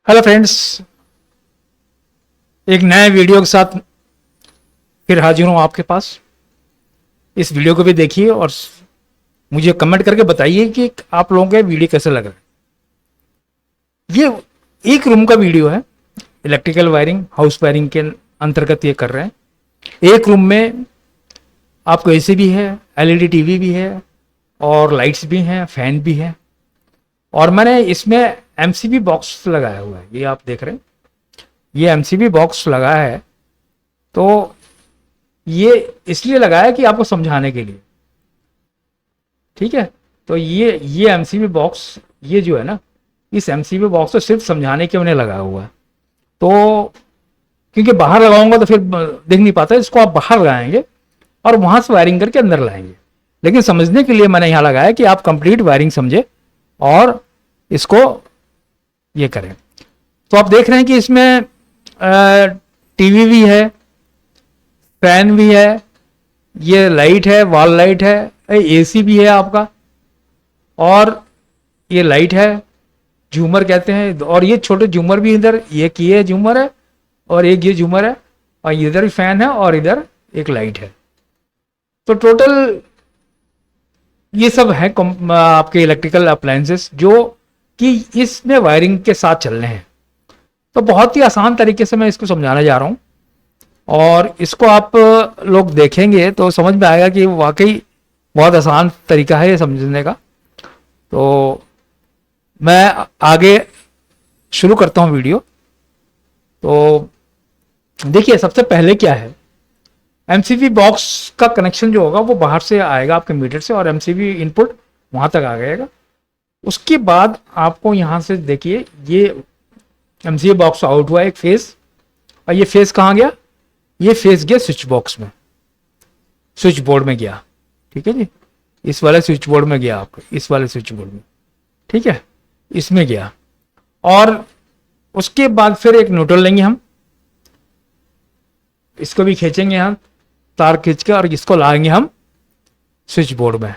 Hello friends, एक नए video के साथ फिर हाजिर हूँ आपके पास। इस वीडियो को भी देखिए और मुझे कमेंट करके बताइए कि आप लोगों को वीडियो कैसे लग रहा है। ये एक रूम का वीडियो है, इलेक्ट्रिकल वायरिंग, हाउस वायरिंग के अंतर्गत ये कर रहे हैं। एक रूम में आपको एसी भी है, एलईडी टीवी भी है और लाइट्स भी हैं, फैन भी है। और मैंने इसमें एमसीबी बॉक्स लगाया हुआ है, ये आप देख रहे हैं। ये एमसीबी बॉक्स लगा है तो ये इसलिए लगाया कि आपको समझाने के लिए, ठीक है। तो ये एमसीबी बॉक्स, ये जो है ना, इस एमसीबी बॉक्स को सिर्फ समझाने के मैंने लगाया हुआ है। तो क्योंकि बाहर लगाऊंगा तो फिर दिख नहीं पाता, इसको आप बाहर लगाएंगे और वहां से वायरिंग करके अंदर लाएंगे। लेकिन समझने के लिए मैंने यहां लगाया कि आप कंप्लीट वायरिंग समझे और इसको ये करें। तो आप देख रहे हैं कि इसमें टीवी भी है, फैन भी है, ये लाइट है, वॉल लाइट है, एसी भी है आपका, और ये लाइट है, झूमर कहते हैं। और ये छोटे झूमर भी इधर, ये झूमर है और एक ये झूमर है, और इधर भी फैन है और इधर एक लाइट है। तो टोटल ये सब है आपके इलेक्ट्रिकल अप्लायंसेस जो कि इसमें वायरिंग के साथ चलने हैं। तो बहुत ही आसान तरीके से मैं इसको समझाने जा रहा हूँ और इसको आप लोग देखेंगे तो समझ में आएगा कि वाकई बहुत आसान तरीका है ये समझने का। तो मैं आगे शुरू करता हूँ वीडियो। तो देखिए, सबसे पहले क्या है, एमसीबी बॉक्स का कनेक्शन जो होगा वो बाहर से आएगा आपके मीटर से और एमसीबी इनपुट वहां तक आ जाएगा। उसके बाद आपको यहां से देखिए, ये एमसीबी बॉक्स आउट हुआ एक फेज, और ये फेज कहाँ गया, ये फेज गया स्विच बॉक्स में, स्विच बोर्ड में गया, ठीक है जी। इस वाले स्विच बोर्ड में गया, आपको इस वाले स्विच बोर्ड में, ठीक है, इसमें गया। और उसके बाद फिर एक न्यूट्रल लेंगे हम, इसको भी खींचेंगे हम तार खींच के, और इसको लाएंगे हम स्विच बोर्ड में।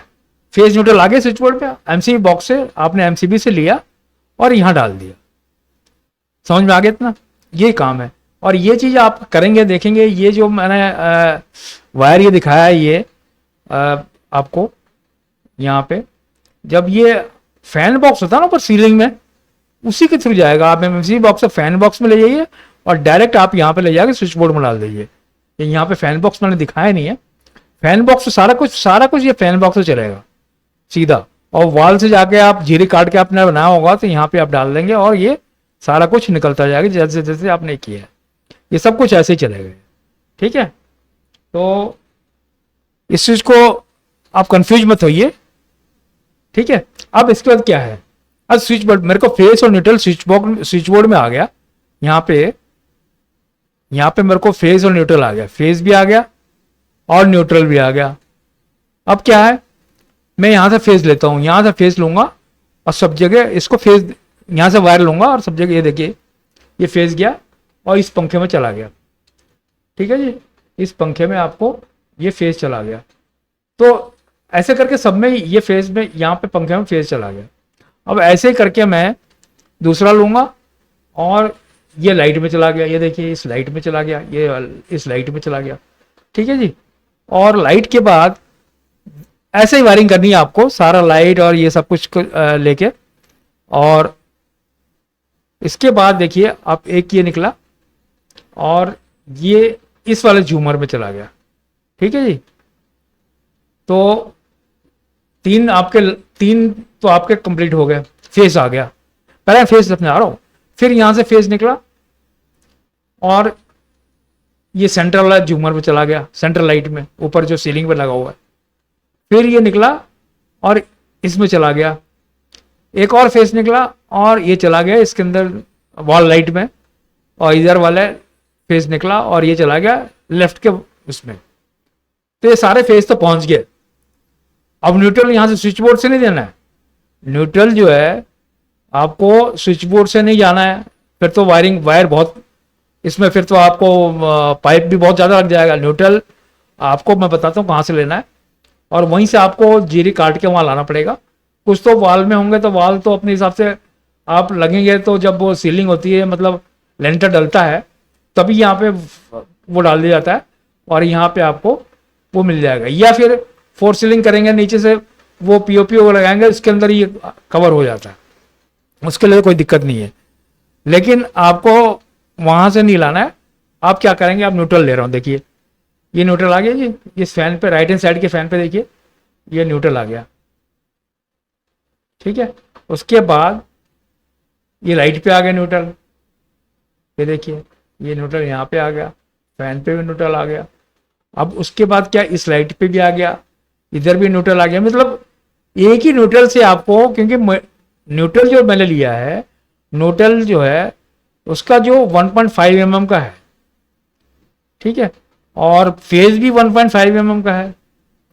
फेज न्यूट्रल आगे स्विच बोर्ड पे, एमसीबी बॉक्स से आपने एमसीबी से लिया और यहां डाल दिया। समझ में आ गया इतना, ये काम है। और ये चीज आप करेंगे, देखेंगे, ये जो मैंने वायर ये दिखाया है, ये आपको यहाँ पे जब ये फैन बॉक्स होता है ना ऊपर सीलिंग में, उसी के थ्रू जाएगा। आप एमसीबी बॉक्स से फैन बॉक्स में ले जाइए और डायरेक्ट आप यहाँ पे ले जाके स्विच बोर्ड में डाल दीजिए। यहाँ पे फैन बॉक्स मैंने दिखाया नहीं है, फैन बॉक्स से सारा कुछ ये फैन बॉक्स से चलेगा सीधा। और वॉल से जाके आप जीरी काट के आपने बनाया होगा तो यहाँ पे आप डाल देंगे और ये सारा कुछ निकलता जाएगा जैसे जैसे आपने किया है। ये सब कुछ ऐसे ही चलेगा, ठीक है। तो इस चीज को आप कंफ्यूज मत होइए, ठीक है। अब इसके बाद क्या है, अब स्विच बोर्ड, मेरे को फेस और न्यूट्रल स्विच बोर्ड में आ गया। यहाँ पे मेरे को फेज और न्यूट्रल आ गया, फेज भी आ गया और न्यूट्रल भी आ गया। अब क्या है, मैं यहां से फेज लेता हूं, यहां से फेज लूंगा और सब जगह इसको फेज, यहां से वायर लूंगा और सब जगह, ये देखिए ये फेज गया और इस पंखे में चला गया, ठीक है जी। इस पंखे में आपको ये फेज चला गया। तो ऐसे करके सब में ये फेज में, यहाँ पे पंखे में फेज चला गया। अब ऐसे ही करके मैं दूसरा लूंगा और ये लाइट में चला गया, ये देखिए इस लाइट में चला गया, ये इस लाइट में चला गया, ठीक है जी। और लाइट के बाद ऐसे ही वायरिंग करनी है आपको, सारा लाइट और ये सब कुछ लेके। और इसके बाद देखिए, आप एक ये निकला और ये इस वाले झूमर में चला गया, ठीक है जी। तो तीन तो आपके कंप्लीट हो गए, फेस आ गया। पहले फेस अपने आ रहा हूं, फिर यहां से फेस निकला और ये सेंट्रल वाला झूमर में चला गया, सेंट्रल लाइट में ऊपर जो सीलिंग पे लगा हुआ है। फिर ये निकला और इसमें चला गया, एक और फेस निकला और ये चला गया इसके अंदर वॉल लाइट में, और इधर वाला फेस निकला और ये चला गया लेफ्ट के उसमें। तो ये सारे फेस तो पहुंच गए। अब न्यूट्रल यहां से स्विच बोर्ड से नहीं देना है, न्यूट्रल जो है आपको स्विच बोर्ड से नहीं जाना है, फिर तो वायर बहुत इसमें, फिर तो आपको पाइप भी बहुत ज़्यादा लग जाएगा। न्यूट्रल आपको मैं बताता हूँ कहाँ से लेना है, और वहीं से आपको जीरी काट के वहाँ लाना पड़ेगा। कुछ तो वाल में होंगे तो वाल तो अपने हिसाब से आप लगेंगे तो जब वो सीलिंग होती है, मतलब लेंटर डलता है, तभी यहाँ पे वो डाल दिया जाता है और यहाँ पे आपको वो मिल जाएगा। या फिर फोर सीलिंग करेंगे, नीचे से वो पीओपी वो लगाएंगे, उसके अंदर ये कवर हो जाता है, उसके लिए कोई दिक्कत नहीं है। लेकिन आपको वहां से नहीं लाना है। आप क्या करेंगे, आप न्यूट्रल ले रहा हूँ, देखिए ये न्यूट्रल आ गया जी, इस फैन पे, राइट हैंड साइड के फैन पे देखिए ये न्यूट्रल आ गया, ठीक है। उसके बाद ये लाइट पे आ गया न्यूट्रल, ये देखिए ये न्यूट्रल यहाँ पे आ गया, फैन पे भी न्यूट्रल आ गया। अब उसके बाद क्या, इस लाइट पे भी आ गया, इधर भी न्यूट्रल आ गया। मतलब एक ही न्यूट्रल से आपको, क्योंकि न्यूट्रल जो मैंने लिया है, न्यूट्रल जो है उसका जो 1.5 mm का है, ठीक है, और फेज भी 1.5 mm का है।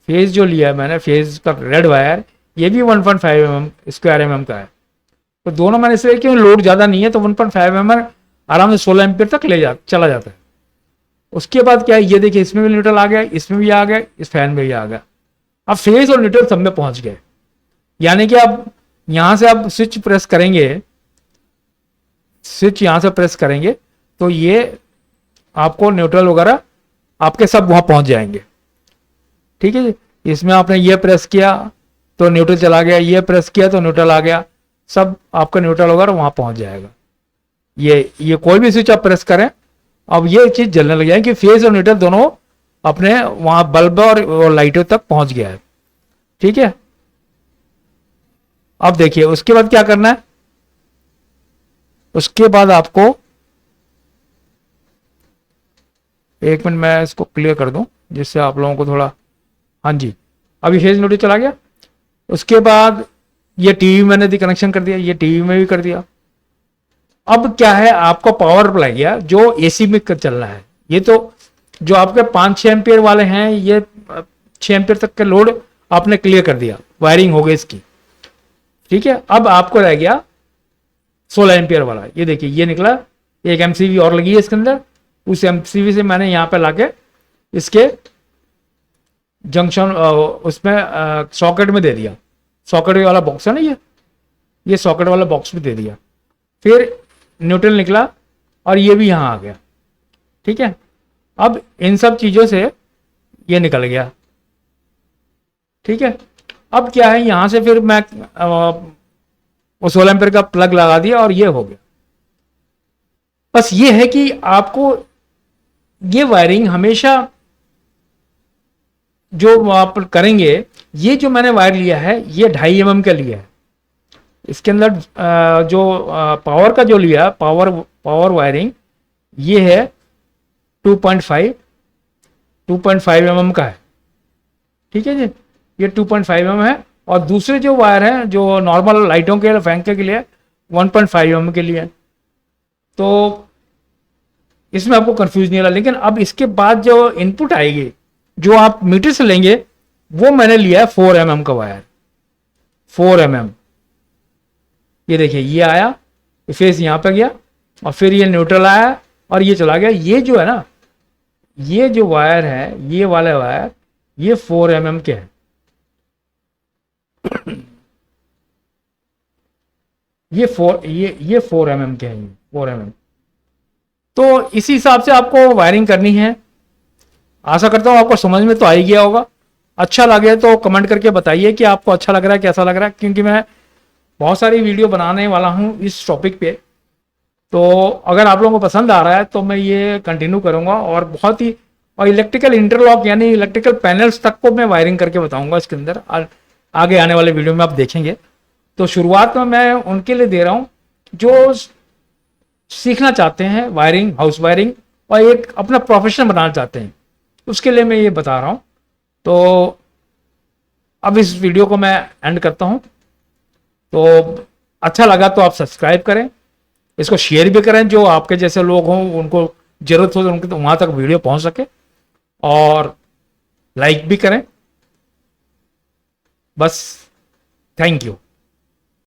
फेज जो लिया है मैंने, फेज का रेड वायर, ये भी 1.5 mm स्क्वायर mm का है। तो दोनों मैंने इसलिए, क्यों लोड ज़्यादा नहीं है, तो 1.5 mm आराम से 16 एम्पीयर तक चला जाता है। उसके बाद क्या है, ये देखिए इसमें भी न्यूट्रल आ गया, इसमें भी आ गया, इस फैन में भी आ गया। अब फेज और न्यूट्रल सब में पहुंच गए। यानी कि अब यहां से आप स्विच प्रेस करेंगे, स्विच यहां से प्रेस करेंगे तो ये आपको न्यूट्रल वगैरह आपके सब वहां पहुंच जाएंगे, ठीक है जी। इसमें आपने ये प्रेस किया तो न्यूट्रल चला गया, ये प्रेस किया तो न्यूट्रल आ गया, सब आपका न्यूट्रल वगैरह वहां पहुंच जाएगा। ये कोई भी स्विच आप प्रेस करें, अब ये चीज जलने लग जाएगी कि फेज और न्यूट्रल दोनों अपने वहां बल्ब और लाइटों तक पहुंच गया है, ठीक है। अब देखिए उसके बाद क्या करना है, उसके बाद आपको, एक मिनट मैं इसको क्लियर कर दूं जिससे आप लोगों को थोड़ा, हाँ जी, अभी फेज न्यूट्रल चला गया। उसके बाद ये टीवी मैंने दी कनेक्शन कर दिया, ये टीवी में भी कर दिया। अब क्या है, आपको पावर अप्लाई किया जो एसी में चल रहा है। ये तो जो आपके 5-6 एम्पियर वाले हैं, ये 6 एम्पियर तक का लोड आपने क्लियर कर दिया, वायरिंग हो गई इसकी, ठीक है। अब आपको रह गया 16 एम्पियर वाला। ये देखिए ये निकला, एक एमसीबी और लगी है इसके अंदर। उस एमसीबी से मैंने यहाँ पे लाके इसके जंक्शन उसमें सॉकेट में दे दिया। सॉकेट वाला बॉक्स है ना, ये सॉकेट वाला बॉक्स भी दे दिया। फिर न्यूट्रल निकला और ये भी यहाँ आ गया, ठीक है। अब इन सब चीज़ों से ये निकल गया, ठीक है। अब क्या है, यहाँ से फिर मैं वो 16 एम्पीयर का प्लग लगा दिया और ये हो गया। बस ये है कि आपको ये वायरिंग हमेशा जो आप करेंगे, ये जो मैंने वायर लिया है ये 2.5 mm का लिया है। इसके अंदर जो पावर का जो लिया, पावर वायरिंग ये है 2.5 mm का है, ठीक है जी। ये 2.5 mm है। और दूसरे जो वायर हैं जो नॉर्मल लाइटों के फैन के लिए 1.5 mm के लिए। तो इसमें आपको कंफ्यूज नहीं रहा। लेकिन अब इसके बाद जो इनपुट आएगी, जो आप मीटर से लेंगे, वो मैंने लिया है 4 mm का वायर, 4 mm। ये देखिए ये आया, फेस यहाँ पे गया और फिर ये न्यूट्रल आया और ये चला गया। ये जो है ना, ये जो वायर है, ये वाले वायर, ये 4 mm के हैं। ये 4 mm के हैं, 4 mm। तो इसी हिसाब से आपको वायरिंग करनी है। आशा करता हूँ आपको समझ में तो आ ही गया होगा। अच्छा लगे तो कमेंट करके बताइए कि आपको अच्छा लग रहा है, कैसा लग रहा है, क्योंकि मैं बहुत सारी वीडियो बनाने वाला हूँ इस टॉपिक पे। तो अगर आप लोगों को पसंद आ रहा है तो मैं ये कंटिन्यू करूँगा और बहुत ही, और इलेक्ट्रिकल इंटरलॉक यानी इलेक्ट्रिकल पैनल्स तक को मैं वायरिंग करके बताऊँगा इसके अंदर, आगे आने वाले वीडियो में आप देखेंगे। तो शुरुआत में मैं उनके लिए दे रहा हूँ जो सीखना चाहते हैं वायरिंग, हाउस वायरिंग, और एक अपना प्रोफेशन बनाना चाहते हैं, उसके लिए मैं ये बता रहा हूँ। तो अब इस वीडियो को मैं एंड करता हूँ। तो अच्छा लगा तो आप सब्सक्राइब करें, इसको शेयर भी करें, जो आपके जैसे लोग हों उनको जरूरत हो तो उनके तो वहाँ तक वीडियो पहुँच सके, और लाइक भी करें। बस थैंक यू।